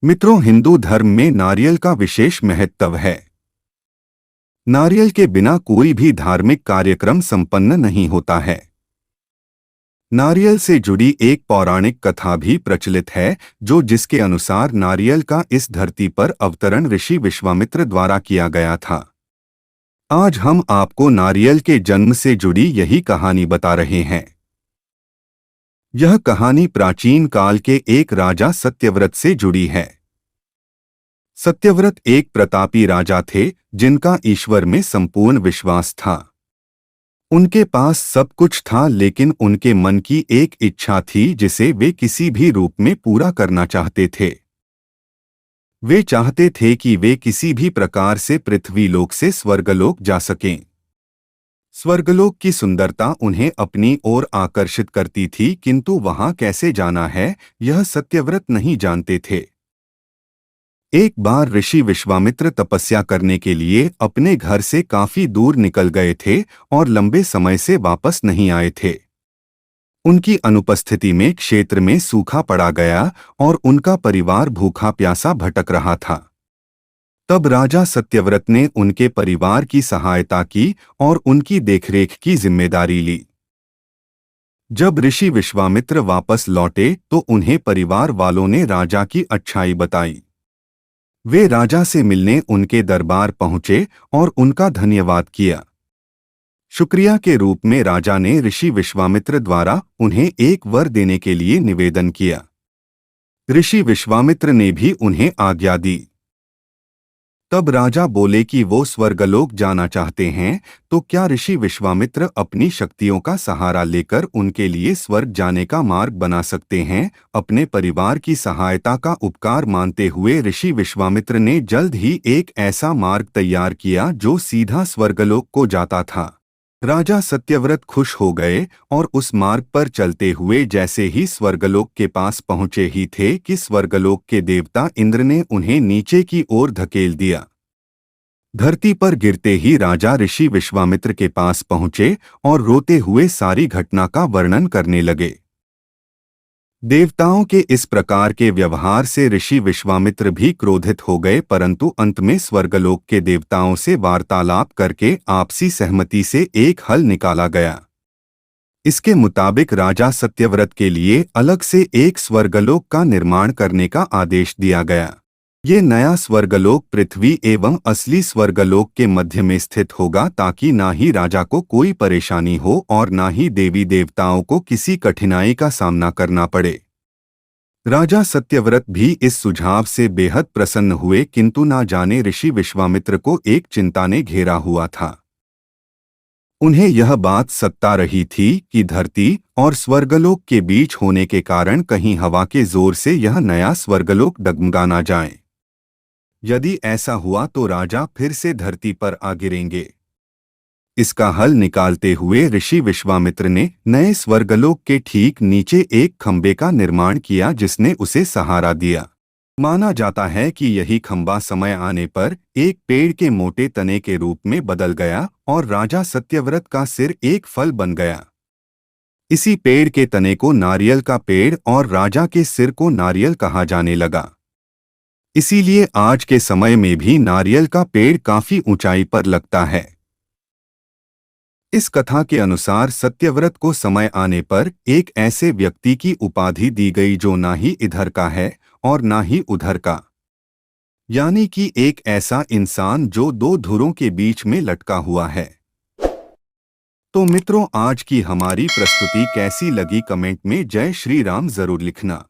मित्रों, हिंदू धर्म में नारियल का विशेष महत्व है। नारियल के बिना कोई भी धार्मिक कार्यक्रम संपन्न नहीं होता है। नारियल से जुड़ी एक पौराणिक कथा भी प्रचलित है, जिसके अनुसार नारियल का इस धरती पर अवतरण ऋषि विश्वामित्र द्वारा किया गया था। आज हम आपको नारियल के जन्म से जुड़ी यही कहानी बता रहे हैं। यह कहानी प्राचीन काल के एक राजा सत्यव्रत से जुड़ी है। सत्यव्रत एक प्रतापी राजा थे, जिनका ईश्वर में संपूर्ण विश्वास था। उनके पास सब कुछ था, लेकिन उनके मन की एक इच्छा थी जिसे वे किसी भी रूप में पूरा करना चाहते थे। वे चाहते थे कि वे किसी भी प्रकार से पृथ्वीलोक से स्वर्गलोक जा सकें। स्वर्गलोक की सुंदरता उन्हें अपनी ओर आकर्षित करती थी, किंतु वहां कैसे जाना है, यह सत्यव्रत नहीं जानते थे। एक बार ऋषि विश्वामित्र तपस्या करने के लिए अपने घर से काफी दूर निकल गए थे और लंबे समय से वापस नहीं आए थे। उनकी अनुपस्थिति में क्षेत्र में सूखा पड़ा गया और उनका परिवार भूखा प्यासा भटक रहा था। तब राजा सत्यव्रत ने उनके परिवार की सहायता की और उनकी देखरेख की जिम्मेदारी ली। जब ऋषि विश्वामित्र वापस लौटे तो उन्हें परिवार वालों ने राजा की अच्छाई बताई। वे राजा से मिलने उनके दरबार पहुंचे और उनका धन्यवाद किया। शुक्रिया के रूप में राजा ने ऋषि विश्वामित्र द्वारा उन्हें एक वर देने के लिए निवेदन किया। ऋषि विश्वामित्र ने भी उन्हें आज्ञा दी। तब राजा बोले कि वो स्वर्गलोक जाना चाहते हैं, तो क्या ऋषि विश्वामित्र अपनी शक्तियों का सहारा लेकर उनके लिए स्वर्ग जाने का मार्ग बना सकते हैं? अपने परिवार की सहायता का उपकार मानते हुए ऋषि विश्वामित्र ने जल्द ही एक ऐसा मार्ग तैयार किया जो सीधा स्वर्गलोक को जाता था। राजा सत्यव्रत खुश हो गए और उस मार्ग पर चलते हुए जैसे ही स्वर्गलोक के पास पहुंचे ही थे कि स्वर्गलोक के देवता इंद्र ने उन्हें नीचे की ओर धकेल दिया। धरती पर गिरते ही राजा ऋषि विश्वामित्र के पास पहुंचे और रोते हुए सारी घटना का वर्णन करने लगे। देवताओं के इस प्रकार के व्यवहार से ऋषि विश्वामित्र भी क्रोधित हो गए, परंतु अंत में स्वर्गलोक के देवताओं से वार्तालाप करके आपसी सहमति से एक हल निकाला गया। इसके मुताबिक राजा सत्यव्रत के लिए अलग से एक स्वर्गलोक का निर्माण करने का आदेश दिया गया। ये नया स्वर्गलोक पृथ्वी एवं असली स्वर्गलोक के मध्य में स्थित होगा, ताकि ना ही राजा को कोई परेशानी हो और ना ही देवी देवताओं को किसी कठिनाई का सामना करना पड़े। राजा सत्यव्रत भी इस सुझाव से बेहद प्रसन्न हुए, किंतु ना जाने ऋषि विश्वामित्र को एक चिंता ने घेरा हुआ था। उन्हें यह बात सता रही थी कि धरती और स्वर्गलोक के बीच होने के कारण कहीं हवा के जोर से यह नया स्वर्गलोक डगमगा ना जाए। यदि ऐसा हुआ तो राजा फिर से धरती पर आ गिरेंगे। इसका हल निकालते हुए ऋषि विश्वामित्र ने नए स्वर्गलोक के ठीक नीचे एक खंबे का निर्माण किया, जिसने उसे सहारा दिया। माना जाता है कि यही खंबा समय आने पर एक पेड़ के मोटे तने के रूप में बदल गया और राजा सत्यव्रत का सिर एक फल बन गया। इसी पेड़ के तने को नारियल का पेड़ और राजा के सिर को नारियल कहा जाने लगा। इसीलिए आज के समय में भी नारियल का पेड़ काफी ऊंचाई पर लगता है। इस कथा के अनुसार सत्यव्रत को समय आने पर एक ऐसे व्यक्ति की उपाधि दी गई जो ना ही इधर का है और ना ही उधर का, यानी कि एक ऐसा इंसान जो दो धुरों के बीच में लटका हुआ है। तो मित्रों, आज की हमारी प्रस्तुति कैसी लगी कमेंट में जय श्री राम जरूर लिखना।